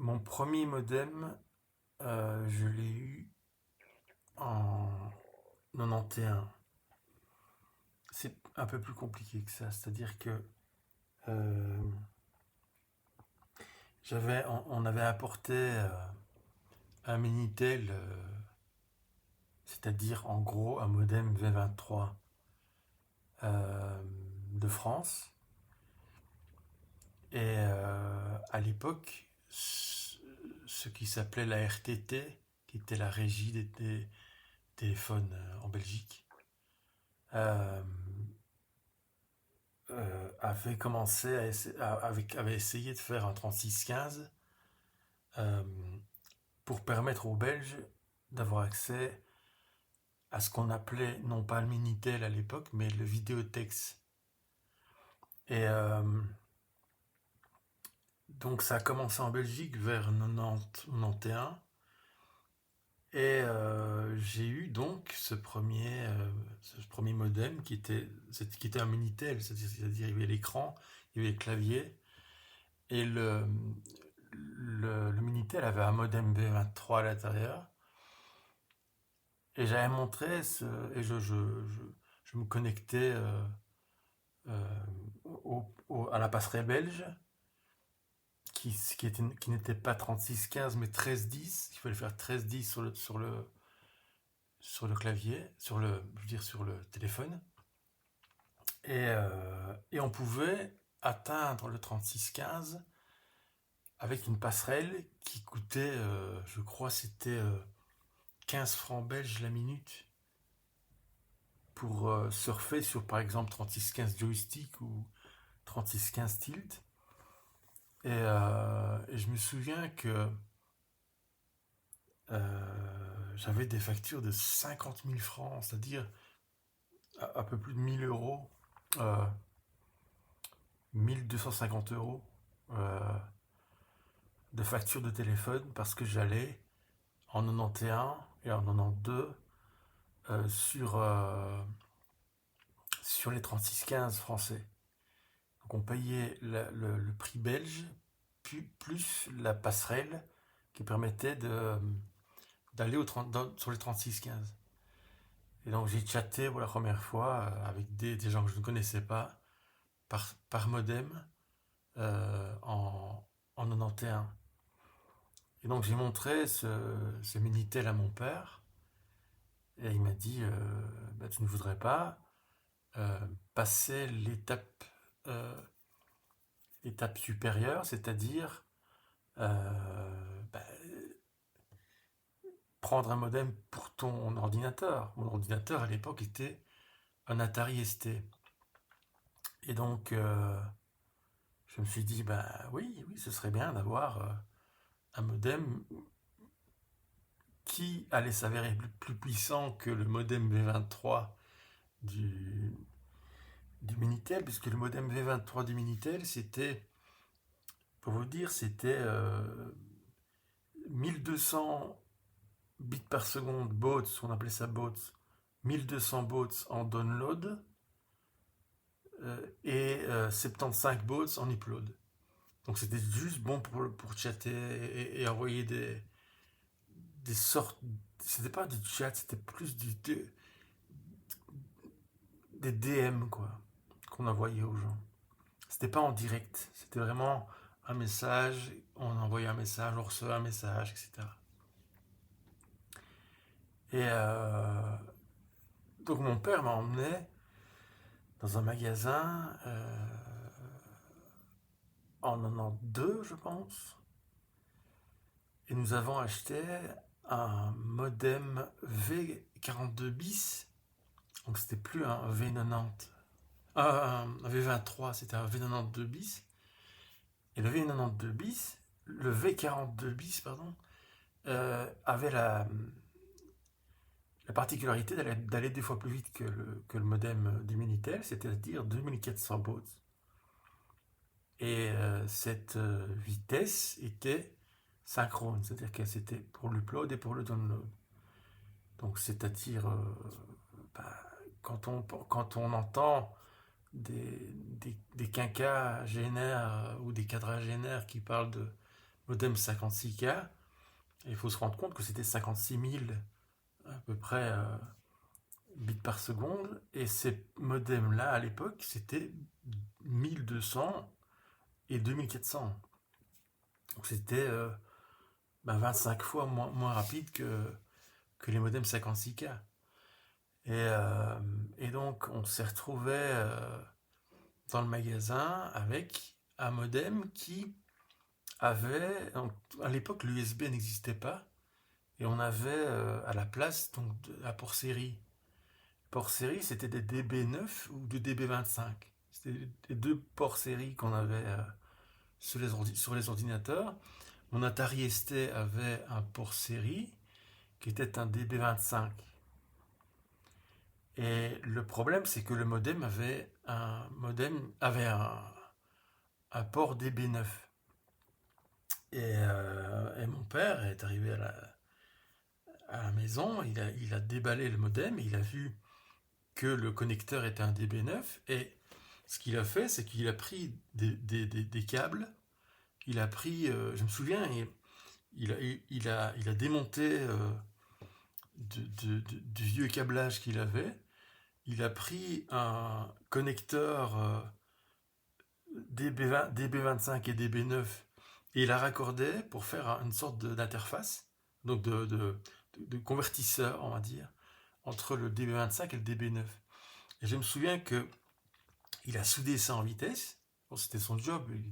Mon premier modem, je l'ai eu en 91. C'est un peu plus compliqué que ça, c'est-à-dire que euh, on avait apporté un Minitel, c'est-à-dire en gros un modem V23 euh, de France. Et à l'époque, ce qui s'appelait la RTT, qui était la régie des téléphones en Belgique, euh, avait commencé avait essayé de faire un 3615 euh, pour permettre aux Belges d'avoir accès à ce qu'on appelait non pas le Minitel à l'époque, mais le vidéotex. Et donc ça a commencé en Belgique vers 90, 91. Et j'ai eu donc ce premier modem qui était un Minitel, c'est-à-dire il y avait l'écran, il y avait le clavier, et le Minitel avait un modem V23 à l'intérieur. Et j'avais montré et je me connectais euh, à la passerelle belge, qui n'était pas 3615 mais 1310. Il fallait faire 1310 sur le clavier, je veux dire sur le téléphone. Et on pouvait atteindre le 3615 avec une passerelle qui coûtait, je crois, c'était 15 francs belges la minute pour surfer sur par exemple 3615 joystick ou 3615 tilt. Et je me souviens que j'avais des factures de 50 000 francs, c'est-à-dire un peu plus de 1000 euros, euh, 1250 € euh, de factures de téléphone parce que j'allais en 91 et en 92 sur les 3615 français. Donc on payait le prix belge plus la passerelle qui permettait d'aller sur les 3615. Et donc j'ai chatté pour la première fois avec des gens que je ne connaissais pas par modem en 91. Et donc j'ai montré ce Minitel à mon père et il m'a dit bah, tu ne voudrais pas euh, passer euh, l'étape supérieure, c'est-à-dire bah, prendre un modem pour ton ordinateur. Mon ordinateur à l'époque était un Atari ST. Et donc je me suis dit bah oui, oui, ce serait bien d'avoir un modem qui allait s'avérer plus puissant que le modem V23 du, du Minitel, puisque le modem V23 du Minitel, c'était, pour vous dire, c'était 1200 bits par seconde baud, on appelait ça baud, 1200 bauds en download et 75 bauds en upload. Donc c'était juste bon pour chatter et envoyer des sortes. C'était pas du chat, c'était plus des DM quoi, qu'on envoyait aux gens. C'était pas en direct, c'était vraiment un message, on envoyait un message, on recevait un message, etc. Et donc mon père m'a emmené dans un magasin en 92, je pense, et nous avons acheté un modem V42 bis, donc c'était plus un V90, un V23, c'était un V92 bis. Et le V92 bis, le V42 bis, pardon, avait la particularité d'aller 2 fois plus vite que le modem du Minitel, c'est-à-dire 2400 bauds. Et cette vitesse était synchrone, c'est-à-dire qu'elle c'était pour l'upload et pour le download. Donc c'est-à-dire, bah, quand on entend des quinquagénaires ou des quadragénaires qui parlent de modem 56K. Et il faut se rendre compte que c'était 56 000 à peu près bits par seconde. Et ces modems-là, à l'époque, c'était 1200 et 2400. Donc c'était 25 fois moins rapide que les modems 56K. Et donc on s'est retrouvé dans le magasin avec un modem qui avait, donc, à l'époque l'USB n'existait pas, et on avait à la place donc la port série. Port série, c'était des DB9 ou des DB25. C'était les deux ports série qu'on avait sur les ordinateurs. Mon Atari ST avait un port série qui était un DB25. Et le problème, c'est que le modem avait un port DB9. Et mon père est arrivé à la maison, il a déballé le modem, et il a vu que le connecteur était un DB9. Et ce qu'il a fait, c'est qu'il a pris des câbles. Il a pris, je me souviens, il a démonté du vieux câblage qu'il avait. Il a pris un connecteur DB25 et DB9, et il l'a raccordé pour faire une sorte d'interface, donc de convertisseur, on va dire, entre le DB25 et le DB9. Et je me souviens que il a soudé ça en vitesse. Bon, c'était son job, il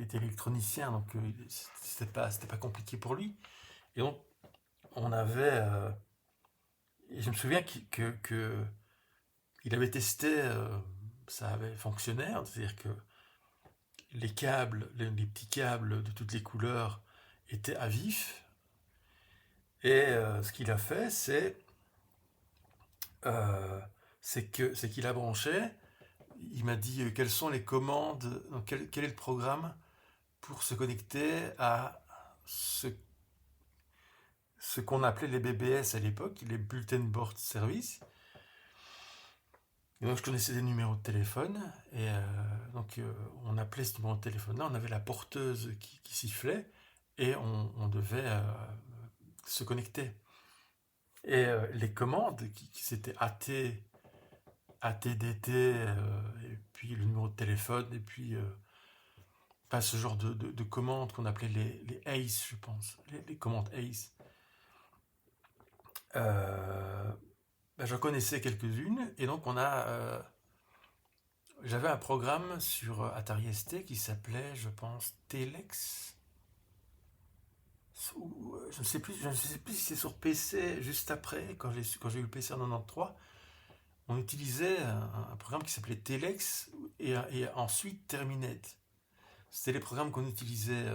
était électronicien, donc c'était pas compliqué pour lui. Et donc, on avait. Et je me souviens qu'il avait testé, ça avait fonctionné, c'est-à-dire que les petits câbles de toutes les couleurs étaient à vif. Et ce qu'il a fait, euh, c'est qu'il a branché. Il m'a dit quelles sont les commandes, donc quel est le programme pour se connecter à ce qu'on appelait les BBS à l'époque, les Bulletin Board Service. Et donc je connaissais des numéros de téléphone, et donc on appelait ce numéro de téléphone-là, on avait la porteuse qui sifflait, et on devait se connecter. Et les commandes, c'était ATDT, et puis le numéro de téléphone, et puis pas ce genre de commandes qu'on appelait les ACE, je pense, les commandes ACE. J'en connaissais quelques-unes, et donc j'avais un programme sur Atari ST qui s'appelait, je pense, Telex. Je ne sais plus si c'est sur PC juste après, quand j'ai eu le PC en 93. On utilisait un programme qui s'appelait Telex, et ensuite Terminate. C'était les programmes qu'on utilisait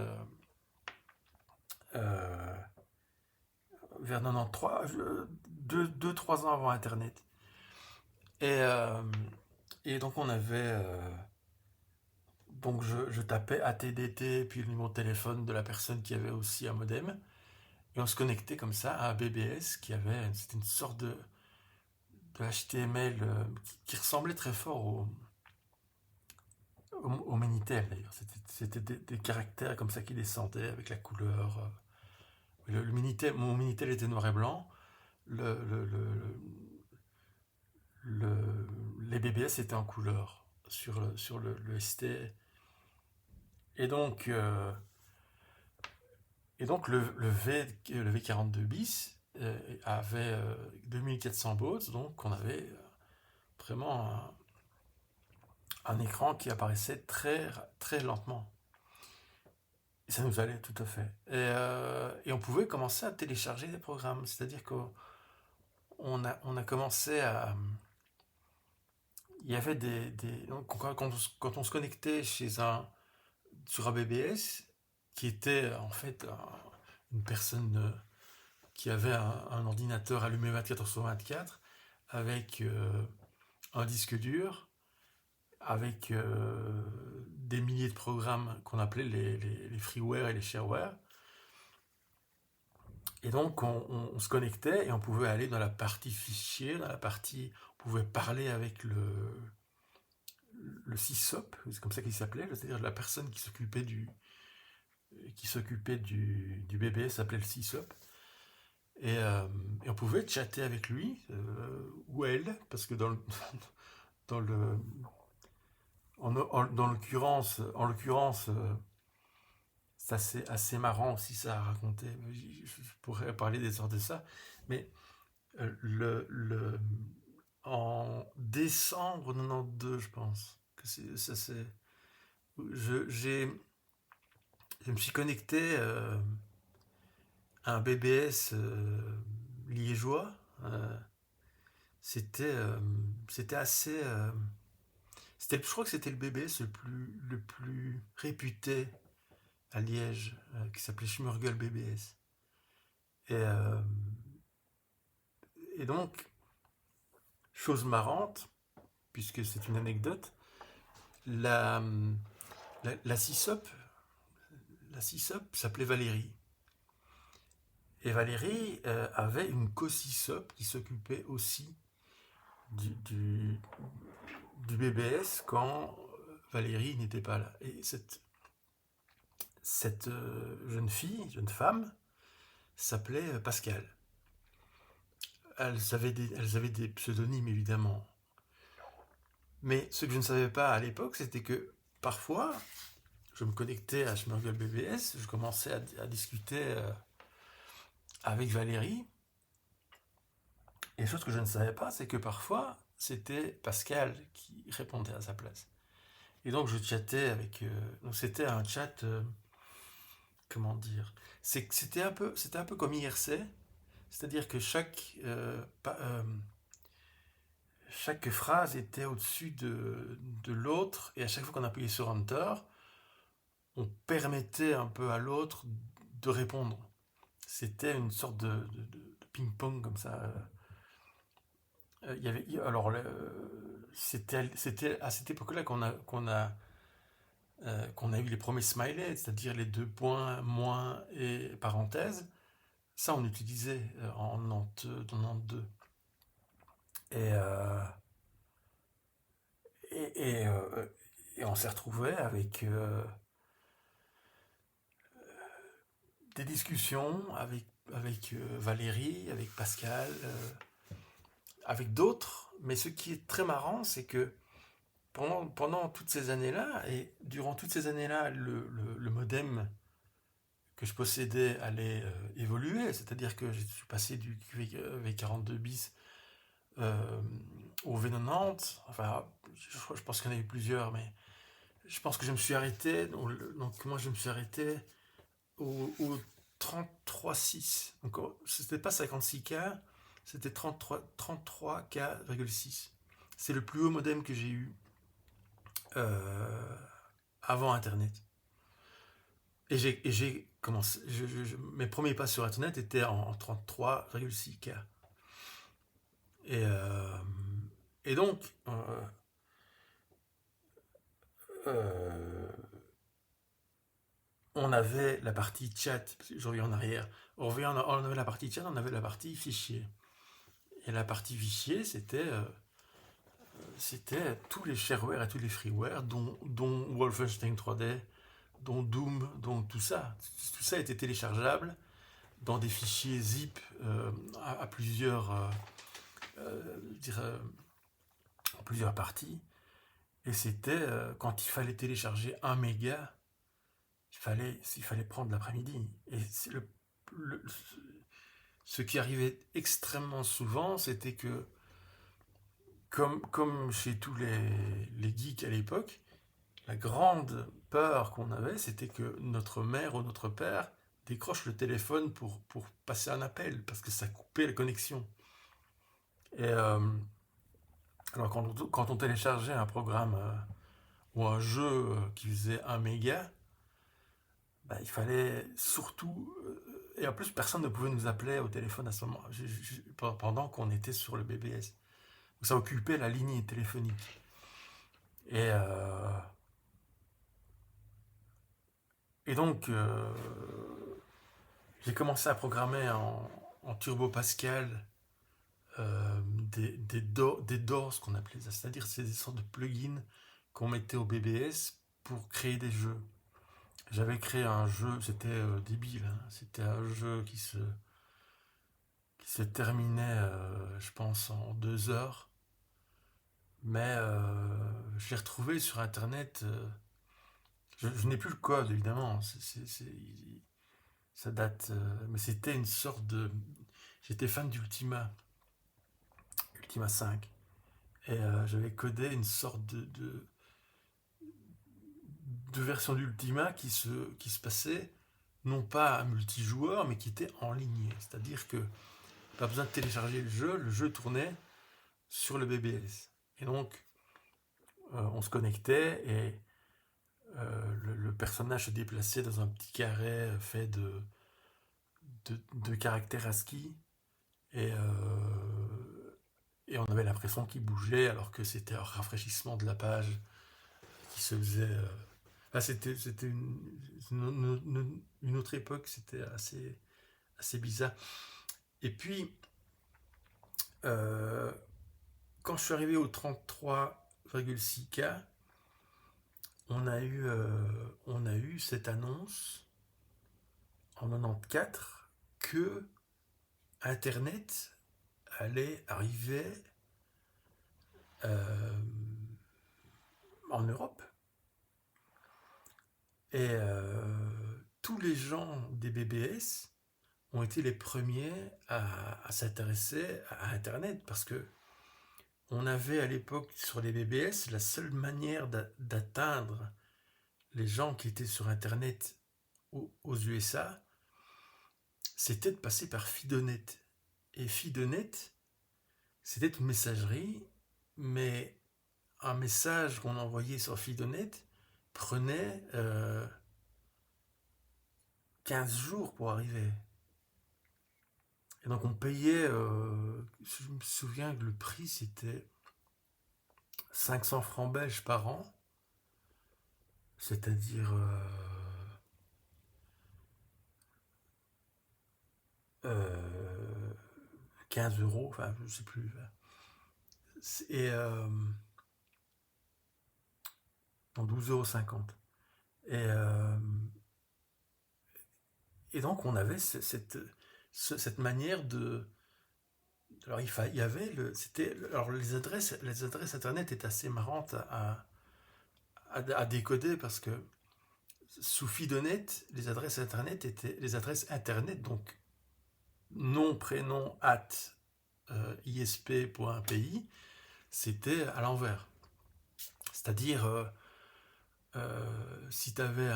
euh, vers 93, 2-3 ans avant Internet. Et, euh, et donc on avait. Donc je tapais ATDT, puis le numéro de téléphone de la personne qui avait aussi un modem. Et on se connectait comme ça à un BBS c'était une sorte de HTML qui ressemblait très fort au Minitel d'ailleurs. C'était des caractères comme ça qui descendaient avec la couleur. Mon Minitel était noir et blanc. Le, le, le, les BBS étaient en couleur sur le ST. Et donc, euh, et donc le V42 bis avait 2400 baud, donc on avait vraiment un écran qui apparaissait très, très lentement. Et ça nous allait tout à fait. Et on pouvait commencer à télécharger des programmes, c'est-à-dire qu'on on a commencé à. Il y avait donc quand on se connectait sur un BBS, qui était en fait une personne qui avait un ordinateur allumé 24 sur 24, avec un disque dur, avec des milliers de programmes qu'on appelait les freeware et les shareware. Et donc on se connectait, et on pouvait aller dans la partie fichier, on pouvait parler avec le CISOP, c'est comme ça qu'il s'appelait, c'est-à-dire la personne qui s'occupait du bébé s'appelait le CISOP. Et on pouvait chatter avec lui, ou elle, parce que dans le, en l'occurrence, c'est assez marrant aussi ça à raconter. Je pourrais parler des heures de ça, mais en décembre 92, je pense que ça c'est. Je, j'ai, je me suis connecté à un BBS liégeois. Euh, c'était, euh, c'était assez. Je crois que c'était le BBS le plus réputé à Liège, qui s'appelait Schmurgel BBS. Et, euh, et donc, chose marrante, puisque c'est une anecdote, la, la CISOP, la CISOP s'appelait Valérie. Et Valérie avait une co-CISOP qui s'occupait aussi du, du, du BBS quand Valérie n'était pas là. Et cette jeune femme, s'appelait Pascal. Elles avaient des pseudonymes évidemment. Mais ce que je ne savais pas à l'époque, c'était que parfois, je me connectais à Schmurgel BBS, je commençais à discuter avec Valérie. Et chose que je ne savais pas, c'est que parfois, c'était Pascal qui répondait à sa place. Et donc, je chattais avec. Donc, c'était un chat. Comment dire? C'était un peu comme IRC, c'est-à-dire que chaque phrase était au-dessus de l'autre, et à chaque fois qu'on appuyait sur Enter, on permettait un peu à l'autre de répondre. C'était une sorte de ping-pong comme ça. Alors, c'était à cette époque-là qu'on a eu les premiers smileys, c'est-à-dire les deux points, moins et parenthèse. Ça, on utilisait en 92. Et, euh, et, et, euh, et on s'est retrouvé avec des discussions avec Valérie, avec Pascal, avec d'autres. Mais ce qui est très marrant, c'est que pendant toutes ces années-là, et durant toutes ces années-là, le modem que je possédais allait évoluer. C'est-à-dire que je suis passé du V42 bis euh, au V90. Enfin, je pense qu'il y en a eu plusieurs, mais je pense que je me suis arrêté. Donc moi, je me suis arrêté au 33,6. Donc, c'était pas 56K, c'était 33K,6. C'est le plus haut modem que j'ai eu avant Internet. Et j'ai commencé. Mes premiers pas sur Internet étaient en 33,6K. Et, euh, et donc, euh, on avait la partie chat, je reviens en arrière, on avait la partie chat, on avait la partie fichier. Et la partie fichier, c'était tous les shareware et tous les freeware, dont Wolfenstein 3D, dont Doom, dont tout ça. Tout ça était téléchargeable dans des fichiers zip à plusieurs, plusieurs parties. Et c'était quand il fallait télécharger 1 méga, il fallait prendre l'après-midi. Et le- ce qui arrivait extrêmement souvent, c'était que, comme chez tous les geeks à l'époque, la grande peur qu'on avait, c'était que notre mère ou notre père décroche le téléphone pour passer un appel, parce que ça coupait la connexion. Et alors quand on téléchargeait un programme ou un jeu qui faisait 1 méga, bah, il fallait surtout. Et en plus, personne ne pouvait nous appeler au téléphone à ce moment, pendant qu'on était sur le BBS. Donc ça occupait la ligne téléphonique. Et, euh, et donc, j'ai commencé à programmer en Turbo Pascal des DOR, ce qu'on appelait ça. C'est-à-dire c'est des sortes de plugins qu'on mettait au BBS pour créer des jeux. J'avais créé un jeu, c'était débile, hein. C'était un jeu qui se terminait, je pense, en 2 heures. Mais je l'ai retrouvé sur Internet. Je n'ai plus le code, évidemment. Ça date. Mais c'était une sorte de. J'étais fan Ultima 5. Et j'avais codé une sorte de version d'Ultima qui se passait non pas à multijoueur, mais qui était en ligne. C'est-à-dire que pas besoin de télécharger le jeu tournait sur le BBS. Et donc, on se connectait et le personnage se déplaçait dans un petit carré fait de caractères ASCII et, et on avait l'impression qu'il bougeait alors que c'était un rafraîchissement de la page qui se faisait. C'était une autre époque, c'était assez bizarre. Et puis, euh, quand je suis arrivé au 33,6K, on a eu cette annonce en 94 que Internet allait arriver en Europe. Et tous les gens des BBS ont été les premiers à s'intéresser à Internet parce que on avait à l'époque sur les BBS la seule manière d'atteindre les gens qui étaient sur Internet aux USA, c'était de passer par Fidonet. Et Fidonet, c'était une messagerie, mais un message qu'on envoyait sur Fidonet prenait 15 jours pour arriver. Et donc on payait, je me souviens que le prix c'était 500 francs belges par an, c'est-à-dire 15 euros, enfin je ne sais plus. Et en 12,50 €. Et donc on avait cette manière de. Alors il y avait alors les adresses internet étaient assez marrantes à décoder parce que sous Fidonet, les adresses internet étaient les adresses internet, donc nom prénom at isp.pi, c'était à l'envers. C'est-à-dire si tu avais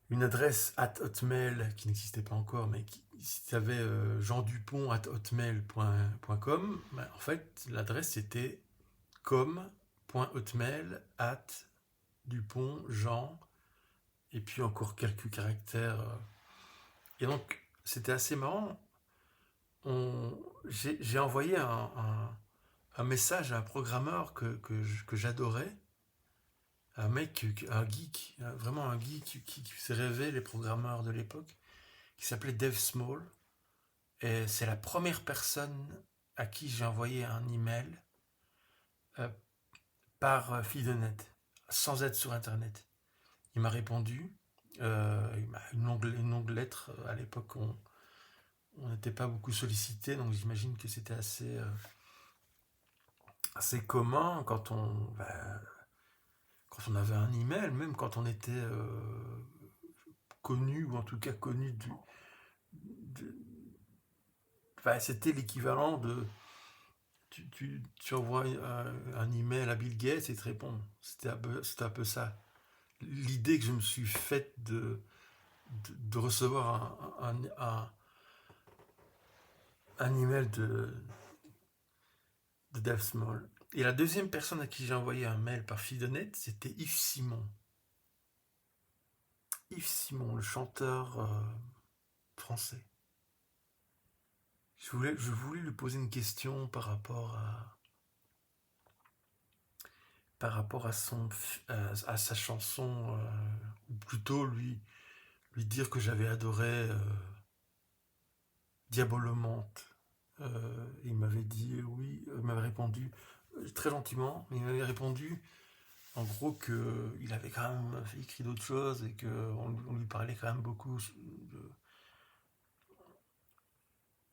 une adresse at hotmail qui n'existait pas encore, mais si tu avais jeandupont at hotmail.com, ben, en fait, l'adresse c'était com.hotmail at dupont jean, et puis encore quelques caractères. Et donc, c'était assez marrant. J'ai envoyé un message à un programmeur que j'adorais, un mec, un geek, vraiment un geek qui faisait rêver les programmeurs de l'époque, qui s'appelait Dave Small. Et c'est la première personne à qui j'ai envoyé un email euh, par Fidonet, sans être sur Internet. Il m'a répondu, il m'a une longue lettre. À l'époque, on n'était pas beaucoup sollicité, donc j'imagine que c'était assez commun quand on avait un email, même quand on était connu, ou en tout cas connu de- c'était l'équivalent de tu envoies un email à Bill Gates et il te répond. C'était un peu ça. L'idée que je me suis faite de recevoir un email de Dave Small. Et la deuxième personne à qui j'ai envoyé un mail par Fidonet, c'était Yves Simon. Yves Simon, le chanteur français. Je voulais lui poser une question par rapport à sa chanson, ou plutôt lui dire que j'avais adoré Diabolomante. Il m'avait dit oui, il m'avait répondu très gentiment, mais il m'avait répondu en gros qu'il avait quand même écrit d'autres choses et qu'on lui parlait quand même beaucoup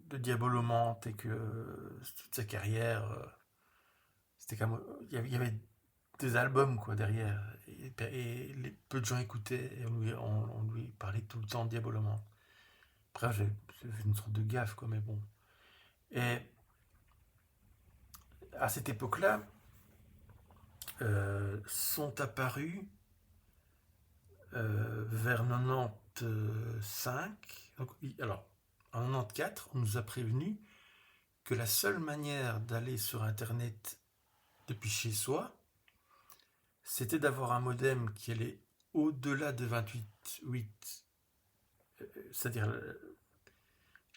de Diabolomante et que toute sa carrière, c'était quand même, il y avait des albums quoi derrière et peu de gens écoutaient et on lui parlait tout le temps de Diabolomante. Après j'ai fait une sorte de gaffe quoi, mais bon. Et à cette époque-là, sont apparus vers 95. Donc, alors, en 94, on nous a prévenu que la seule manière d'aller sur Internet depuis chez soi, c'était d'avoir un modem qui allait au-delà de 28.8, c'est-à-dire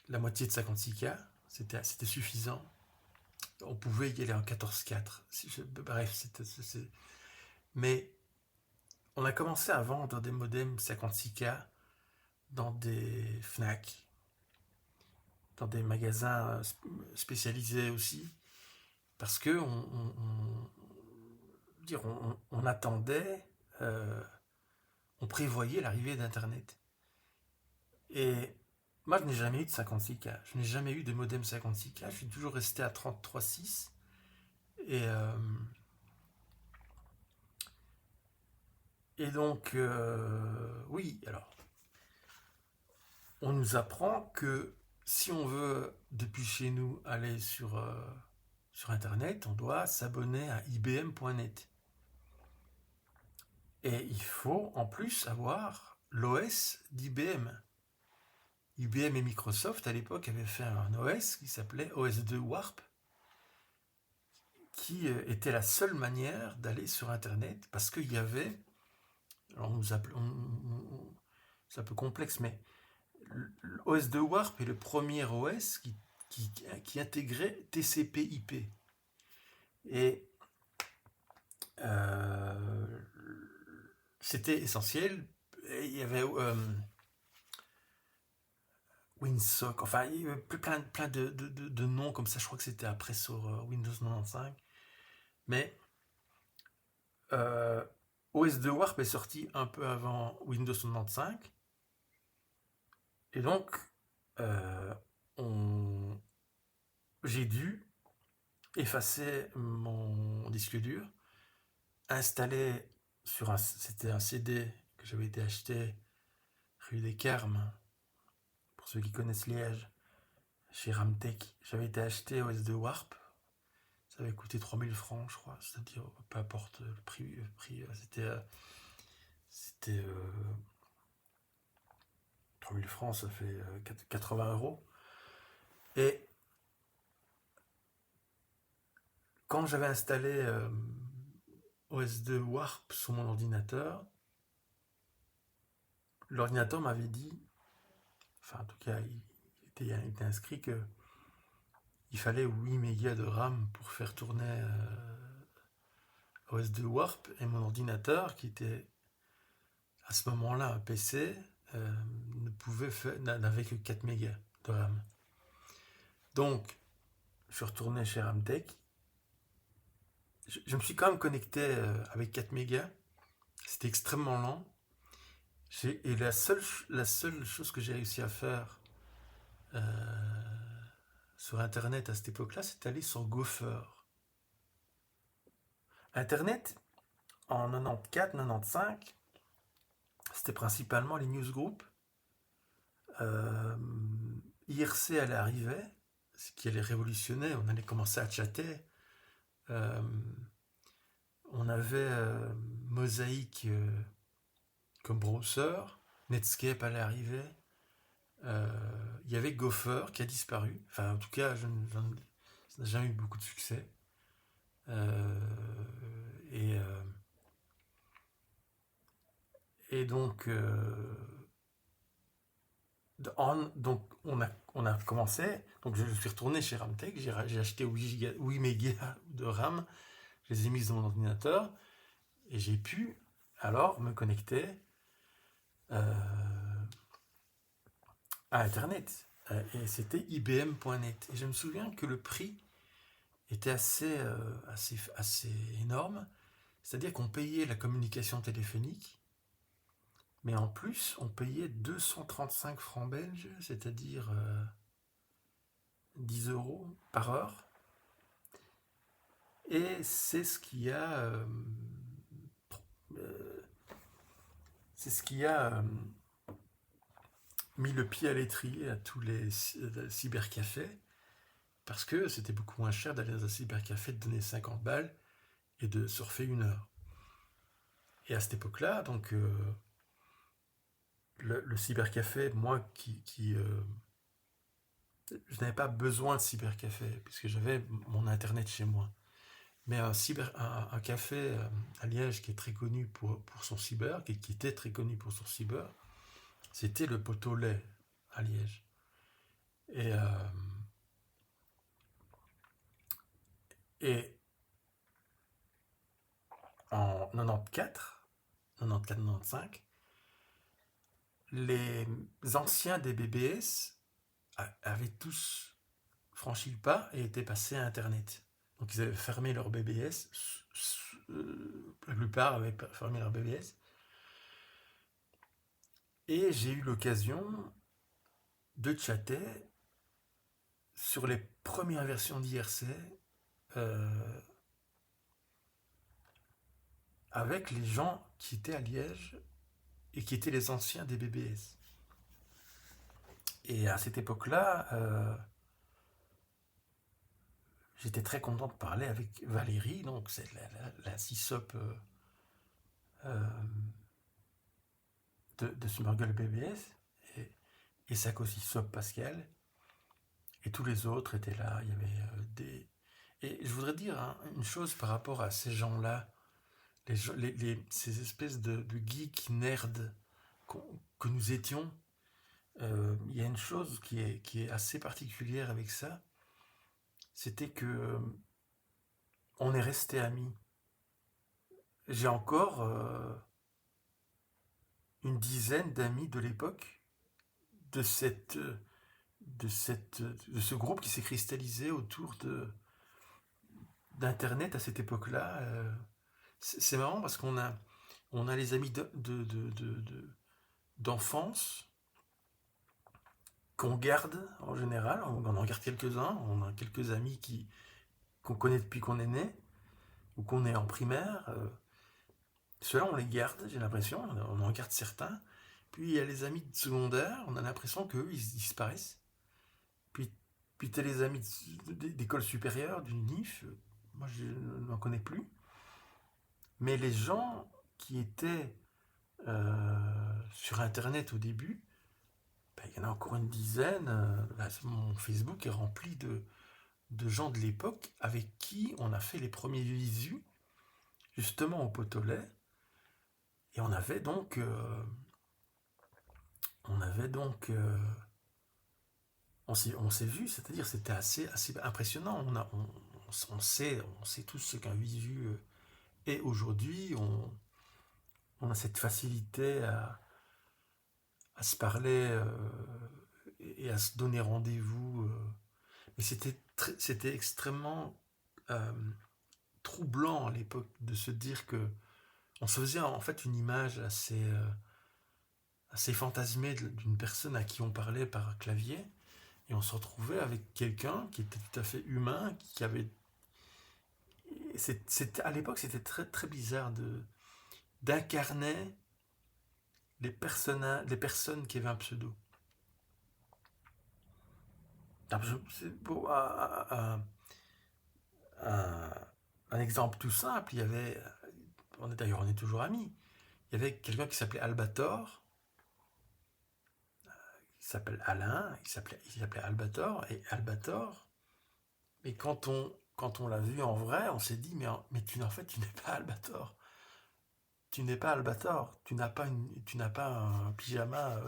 la moitié de 56K. C'était suffisant. On pouvait y aller en 14.4. Bref, mais on a commencé à vendre des modems 56K dans des Fnac, dans des magasins spécialisés aussi, parce que on attendait, euh, on prévoyait l'arrivée d'Internet. Et moi, je n'ai jamais eu de 56K. Je n'ai jamais eu de modem 56K. Je suis toujours resté à 33.6. Et, euh, et donc, oui, alors, on nous apprend que si on veut, depuis chez nous, aller sur Internet, on doit s'abonner à ibm.net. Et il faut en plus avoir l'OS d'IBM. IBM et Microsoft à l'époque avaient fait un OS qui s'appelait OS2 Warp, qui était la seule manière d'aller sur Internet parce qu'il y avait, alors c'est un peu complexe, mais l'OS2 Warp est le premier OS qui intégrait TCP/IP. Et euh, c'était essentiel. Et il y avait Winsock, enfin il y avait plein de noms comme ça, je crois que c'était après sur Windows 95. Mais euh, OS2 Warp est sorti un peu avant Windows 95. Et donc, euh, on... j'ai dû effacer mon disque dur, installer c'était un CD que j'avais été acheté rue des Carmes, pour ceux qui connaissent Liège, chez Ramtech. J'avais été acheté OS2 Warp. Ça avait coûté 3000 francs, je crois. C'est-à-dire, peu importe le prix, c'était 3000 francs, ça fait 80 euros. Et quand j'avais installé OS2 Warp sur mon ordinateur, l'ordinateur m'avait dit, enfin en tout cas il était inscrit que il fallait 8 mégas de RAM pour faire tourner OS2 Warp, et mon ordinateur qui était à ce moment-là un PC n'avait que 4 mégas de RAM. Donc je suis retourné chez Ramtech. Je me suis quand même connecté avec 4 mégas. C'était extrêmement lent. Et la seule chose que j'ai réussi à faire sur Internet à cette époque-là, c'est d'aller sur Gopher. Internet, en 94-95, c'était principalement les newsgroups. Euh, IRC allait arriver, ce qui allait révolutionner. On allait commencer à chatter. Euh, on avait Mosaic comme browser. Netscape allait arriver. Il y avait Gopher qui a disparu. Enfin, en tout cas, ça n'a jamais eu beaucoup de succès. Euh, et, euh, et donc, donc on a commencé. Donc, je suis retourné chez Ramtech. J'ai acheté 8 mégas de RAM. Je les ai mis dans mon ordinateur. Et j'ai pu alors me connecter à Internet. Et c'était ibm.net. Et je me souviens que le prix était assez énorme. C'est-à-dire qu'on payait la communication téléphonique, mais en plus, on payait 235 francs belges, c'est-à-dire 10 euros par heure. Et euh, c'est ce qui a mis le pied à l'étrier à tous les cybercafés, parce que c'était beaucoup moins cher d'aller dans un cybercafé, de donner 50 balles et de surfer 1 heure. Et à cette époque-là, donc, le cybercafé, moi je n'avais pas besoin de cybercafé, puisque j'avais mon internet chez moi. Mais un café à Liège qui est très connu pour son cyber, qui était très connu pour son cyber, c'était le Pot au lait à Liège. Et, et en 94, 95, les anciens des BBS avaient tous franchi le pas et étaient passés à Internet. Donc ils avaient fermé leur BBS, la plupart avaient fermé leur BBS. Et j'ai eu l'occasion de chatter sur les premières versions d'IRC euh, avec les gens qui étaient à Liège et qui étaient les anciens des BBS. Et à cette époque-là, j'étais très content de parler avec Valérie, donc c'est la CISOP euh, de Smurgle BBS, et sa co-CISOP Pascal, et tous les autres étaient là. Il y avait des... Et je voudrais dire une chose par rapport à ces gens-là, ces espèces de geeks nerds que nous étions. Il y a une chose qui est assez particulière avec ça, c'était que on est resté amis. J'ai encore une dizaine d'amis de l'époque de ce groupe qui s'est cristallisé autour d'internet à cette époque-là. C'est marrant parce qu'on a les amis d'enfance qu'on garde en général. On en garde quelques-uns. On a quelques amis qu'on connaît depuis qu'on est né ou qu'on est en primaire. Ceux-là, on les garde, j'ai l'impression. On en garde certains. Puis il y a les amis de secondaire. On a l'impression qu'eux, ils disparaissent. Puis, puis tu as les amis d'école supérieure, du NIF. Moi, je n'en connais plus. Mais les gens qui étaient sur Internet au début, ben, il y en a encore une dizaine. Mon Facebook est rempli de gens de l'époque avec qui on a fait les premiers visus, justement au Pot au lait. Et on avait donc, on s'est vu, c'est-à-dire c'était assez impressionnant. On sait tous ce qu'un visu est aujourd'hui. On a cette facilité à se parler et à se donner rendez-vous. Mais c'était extrêmement euh, troublant à l'époque de se dire que on se faisait en fait une image assez fantasmée d'une personne à qui on parlait par clavier, et on se retrouvait avec quelqu'un qui était tout à fait humain, qui avait... À l'époque, c'était très, très bizarre d'incarner les personnes qui avaient un pseudo. Pour un exemple tout simple, d'ailleurs on est toujours amis, il y avait quelqu'un qui s'appelait Albator, qui s'appelle Alain, il s'appelait Albator, et Albator, mais quand on l'a vu en vrai, on s'est dit, mais en fait, tu n'es pas Albator. Tu n'es pas Albator. Tu n'as pas un pyjama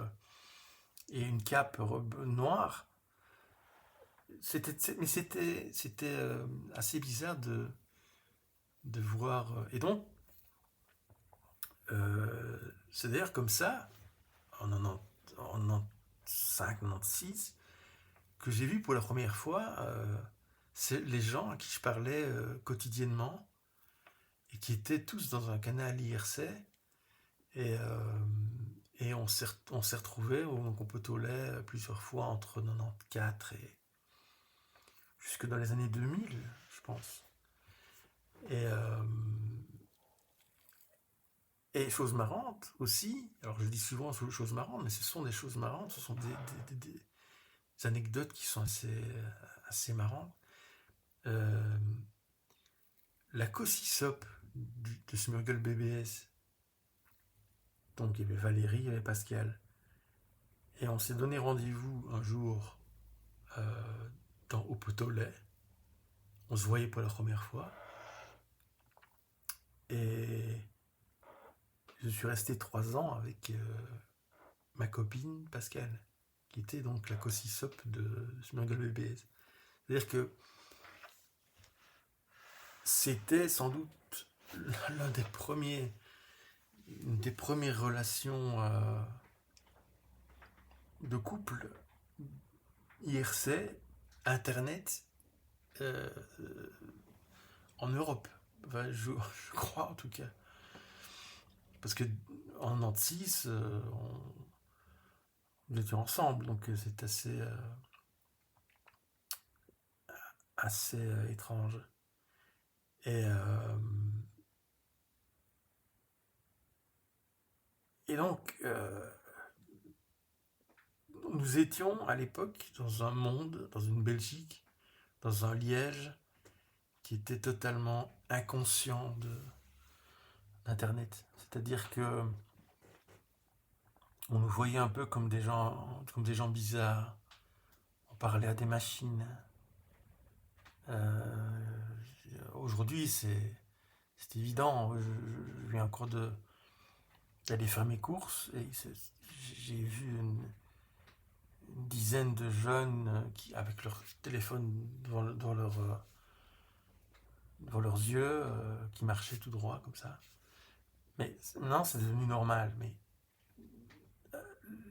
et une cape noire. Mais c'était assez bizarre de voir. Et donc, c'est d'ailleurs comme ça, en 95, 96, que j'ai vu pour la première fois c'est les gens à qui je parlais quotidiennement et qui étaient tous dans un canal IRC. Et, on s'est retrouvés au Potolet plusieurs fois entre 94 et jusque dans les années 2000, je pense. Et, euh, et chose marrante aussi, alors je dis souvent choses marrantes, mais ce sont des choses marrantes, ce sont des anecdotes qui sont assez marrantes. Euh, la Cossisop de Smurgle BBS, donc il y avait Valérie, il y avait Pascal, et on s'est donné rendez-vous un jour au Potolet. On se voyait pour la première fois. Et je suis resté 3 ans avec ma copine Pascal, qui était donc la Cossisop de Smurgle BBS. C'est-à-dire que c'était sans doute l'un des premiers, une des premières relations de couple IRC, Internet, euh, en Europe. Enfin, je crois en tout cas. Parce que en 96, nous étions ensemble, donc c'est assez étrange. Et, euh, et donc, nous étions à l'époque dans un monde, dans une Belgique, dans un Liège qui était totalement inconscient d'Internet. C'est-à-dire que on nous voyait un peu comme des gens bizarres. On parlait à des machines. Aujourd'hui, c'est évident. Je viens encore d'aller faire mes courses et j'ai vu une dizaine de jeunes qui, avec leur téléphone devant leurs yeux, qui marchaient tout droit comme ça. Mais non, c'est devenu normal. Mais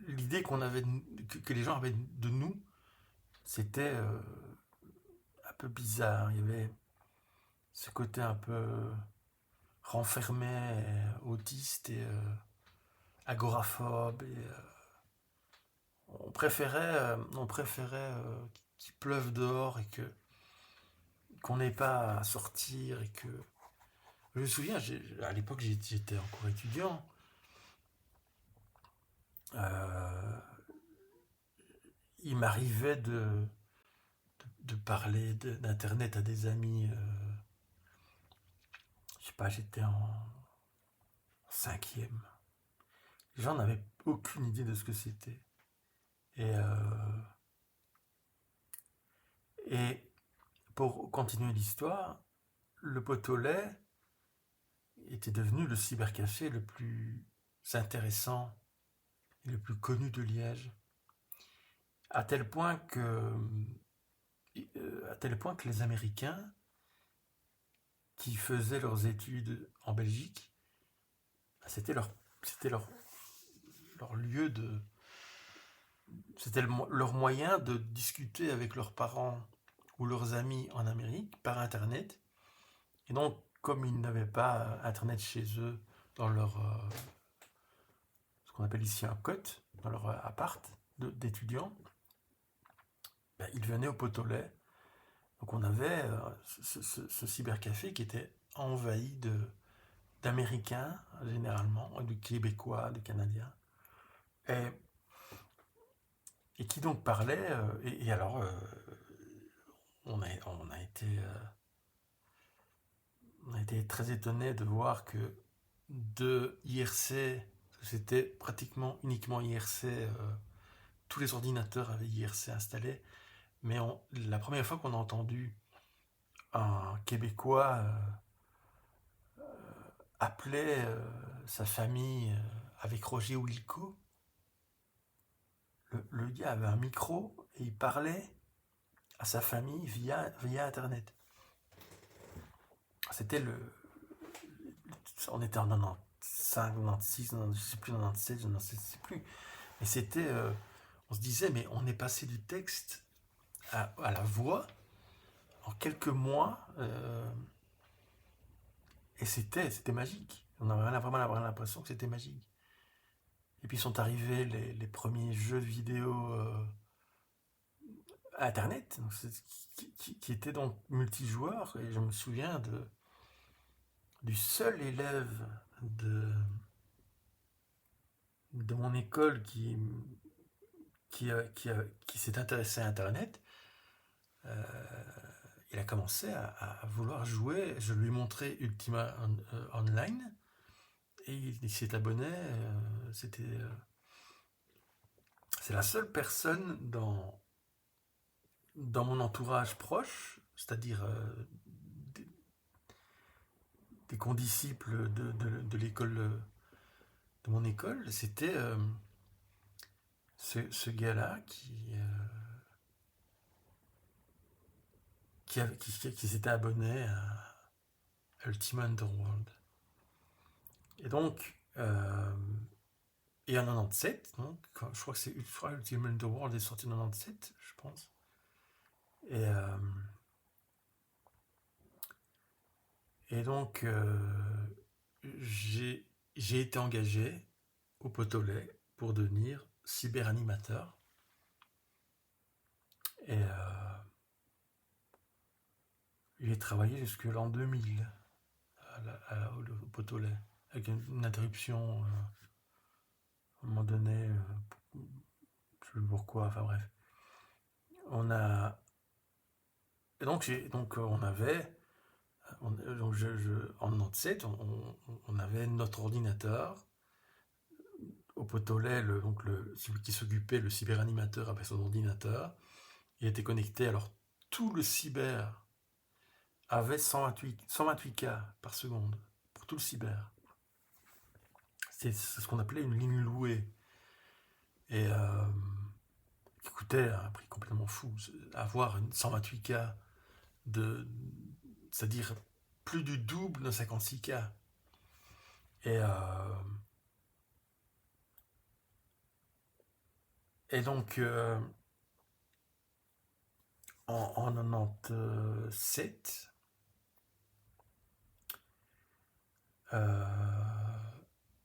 l'idée que les gens avaient de nous, c'était un peu bizarre. Il y avait ce côté un peu renfermé, autiste et agoraphobe. Et, on préférait qu'il pleuve dehors et qu'on n'ait pas à sortir et que. Je me souviens, à l'époque j'étais encore étudiant. Euh, il m'arrivait de parler d'internet à des amis. Je sais pas, j'étais en 5e. Les gens n'avaient aucune idée de ce que c'était. Et, et pour continuer l'histoire, le Potolet était devenu le cybercafé le plus intéressant et le plus connu de Liège. À tel point que les Américains qui faisaient leurs études en Belgique, c'était leur lieu de. C'était leur moyen de discuter avec leurs parents ou leurs amis en Amérique par Internet. Et donc, comme ils n'avaient pas Internet chez eux, dans ce qu'on appelle ici un cote, dans leur appart d'étudiants, ben, ils venaient au Potolet. Donc on avait ce cybercafé qui était envahi d'Américains, généralement, de Québécois, de Canadiens, et, et qui donc parlaient. Et alors, on a été très étonnés de voir que de IRC, c'était pratiquement uniquement IRC, tous les ordinateurs avaient IRC installé, mais la première fois qu'on a entendu un Québécois appeler sa famille avec Roger Wilco, le gars avait un micro et il parlait à sa famille via Internet. C'était le. On était en 95, 96, je ne sais plus, 97, je ne sais plus. Mais c'était. On se disait, mais on est passé du texte à la voix, en quelques mois, et c'était magique. On avait vraiment l'impression que c'était magique. Et puis sont arrivés les premiers jeux de vidéo à Internet, donc qui étaient donc multijoueurs. Et je me souviens du seul élève de mon école qui s'est intéressé à Internet. Euh, il a commencé à vouloir jouer. Je lui ai montré Ultima Online et il s'est abonné. C'est la seule personne dans mon entourage proche, c'est-à-dire des condisciples de l'école, de mon école, c'était ce gars-là qui s'était abonné à Ultima Underworld. Et donc, et en 97, donc, je crois que Ultima Underworld est sorti en 97, je pense. Et donc, j'ai été engagé au Potolet pour devenir cyberanimateur. Et j'ai travaillé jusque l'an 2000 au Potolet, avec une interruption à un moment donné, je ne sais plus pourquoi, enfin bref. On a. Et donc on avait. Donc en 97, on avait notre ordinateur au Potolet, celui qui s'occupait, le cyberanimateur avait son ordinateur. Il était connecté, alors tout le cyber avait 128K par seconde pour tout le cyber. C'est ce qu'on appelait une ligne louée. Et qui coûtait un prix complètement fou. Avoir une 128K, c'est-à-dire plus du double de 56K. Et, donc, en 97,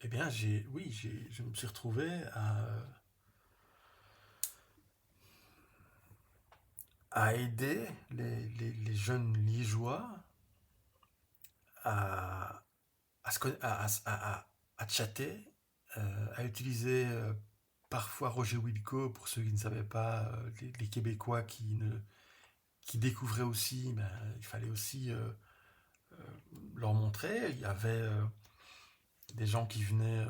eh bien, je me suis retrouvé à aider les jeunes liégeois à chatter, à utiliser parfois Roger Wilco, pour ceux qui ne savaient pas, les Québécois qui découvraient aussi, ben, il fallait aussi leur montrer. Il y avait des gens qui venaient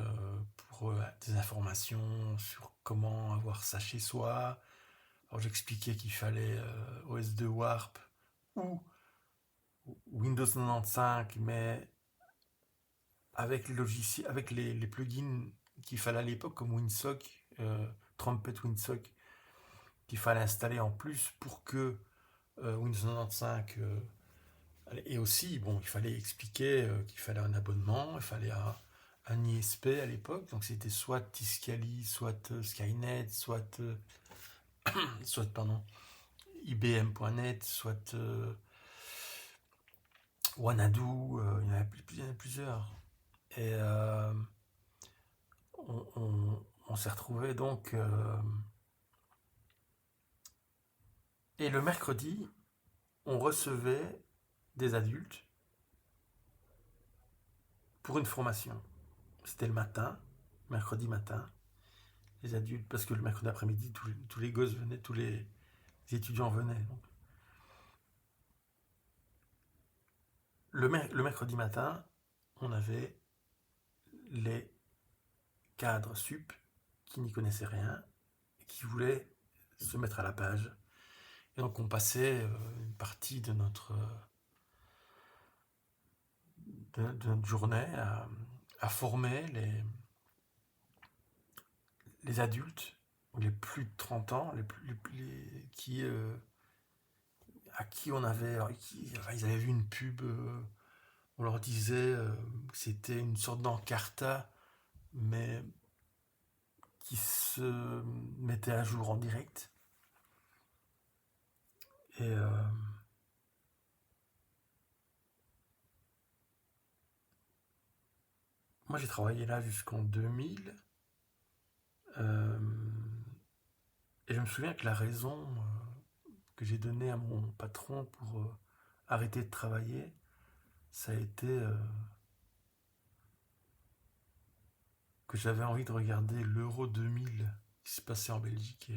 pour des informations sur comment avoir ça chez soi. Alors j'expliquais qu'il fallait OS2 Warp ou Windows 95, mais avec les plugins qu'il fallait à l'époque, comme Winsock, Trumpet Winsock, qu'il fallait installer en plus pour que Windows 95. Et aussi, bon, il fallait expliquer qu'il fallait un abonnement, il fallait un ISP à l'époque, donc c'était soit Tiscali, soit Skynet, soit pardon, IBM.net, soit Wanadu, il y en avait plusieurs. Et on s'est retrouvés donc. Et le mercredi, on recevait des adultes pour une formation. C'était le matin, mercredi matin, les adultes, parce que le mercredi après-midi, tous les gosses venaient, tous les étudiants venaient. Donc. Le mercredi matin, on avait les cadres sup qui n'y connaissaient rien, qui voulaient se mettre à la page. Et donc on passait une partie de notre journée à former les adultes, les plus de 30 ans, à qui on avait. Ils avaient vu une pub, on leur disait que c'était une sorte d'encarta, mais qui se mettait à jour en direct. Et moi, j'ai travaillé là jusqu'en 2000. euh, et je me souviens que la raison que j'ai donnée à mon patron pour arrêter de travailler, ça a été que j'avais envie de regarder l'Euro 2000 qui se passait en Belgique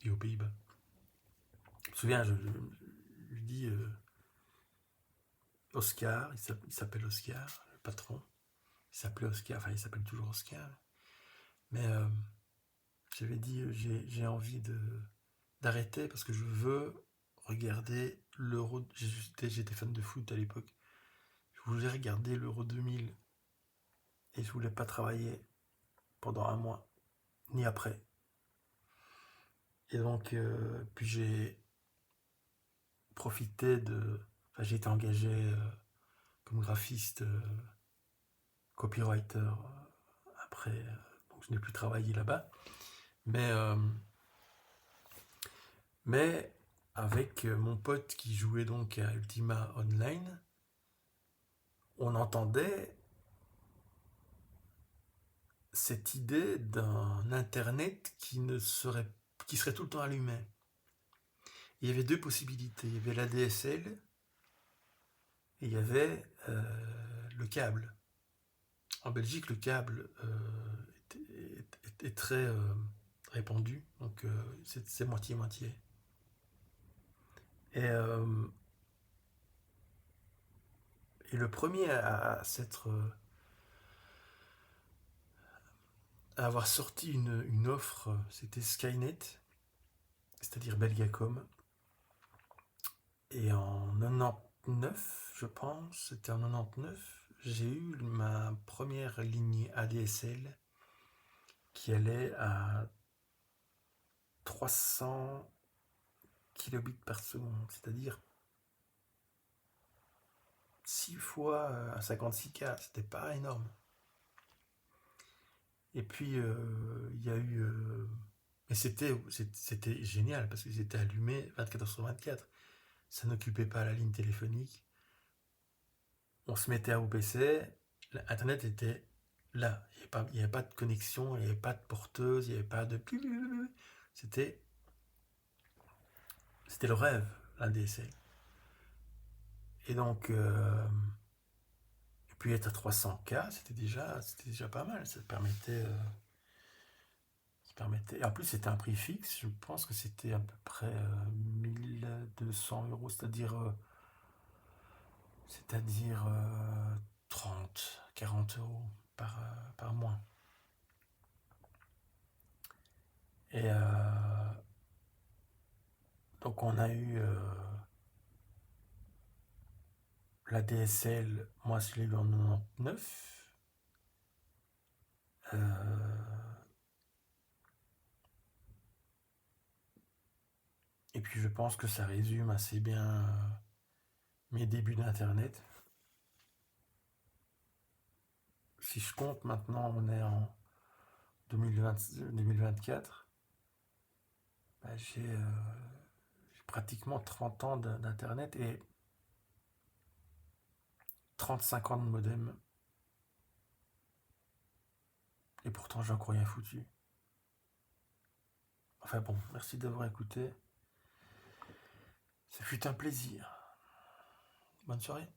et aux Pays-Bas. Je me souviens, je lui dis Oscar, il s'appelle Oscar, le patron. Il s'appelait Oscar, enfin il s'appelle toujours Oscar. Mais j'avais dit j'ai envie d'arrêter parce que je veux regarder l'Euro. J'étais fan de foot à l'époque. Je voulais regarder l'Euro 2000 et je voulais pas travailler pendant un mois, ni après. Et donc, puis j'ai profité de. Enfin, j'ai été engagé comme graphiste, copywriter après. Donc, je n'ai plus travaillé là-bas. Mais, euh, mais avec mon pote qui jouait donc à Ultima Online, on entendait cette idée d'un internet qui serait tout le temps allumé. Il y avait deux possibilités. Il y avait la DSL et il y avait le câble. En Belgique, le câble est très répandu, donc c'est moitié-moitié. Et, euh, et le premier à avoir sorti une offre, c'était Skynet, c'est-à-dire Belgacom. Et en 99, je pense, c'était en 99, j'ai eu ma première ligne ADSL qui allait à 300 kilobits par seconde, c'est-à-dire 6 fois à 56K, c'était pas énorme. Et puis il y a eu. Mais c'était génial parce qu'ils étaient allumés 24 heures sur 24. Ça n'occupait pas la ligne téléphonique. On se mettait à OPC, Internet était là. Il n'y avait pas de connexion, il n'y avait pas de porteuse, il n'y avait pas de. C'était, c'était le rêve, l'ADSL. Et donc, et puis être à 300K, c'était déjà pas mal. Ça permettait. Et en plus, c'était un prix fixe. Je pense que c'était à peu près 1200 euros, c'est-à-dire 30, 40 euros par mois. Et donc, on a eu la DSL. Moi, je l'ai eu en 99. Et puis, je pense que ça résume assez bien mes débuts d'Internet. Si je compte maintenant, on est en 2024. Bah, j'ai pratiquement 30 ans d'Internet et 35 ans de modem. Et pourtant, j'ai encore rien foutu. Enfin bon, merci d'avoir écouté. Ce fut un plaisir. Bonne soirée.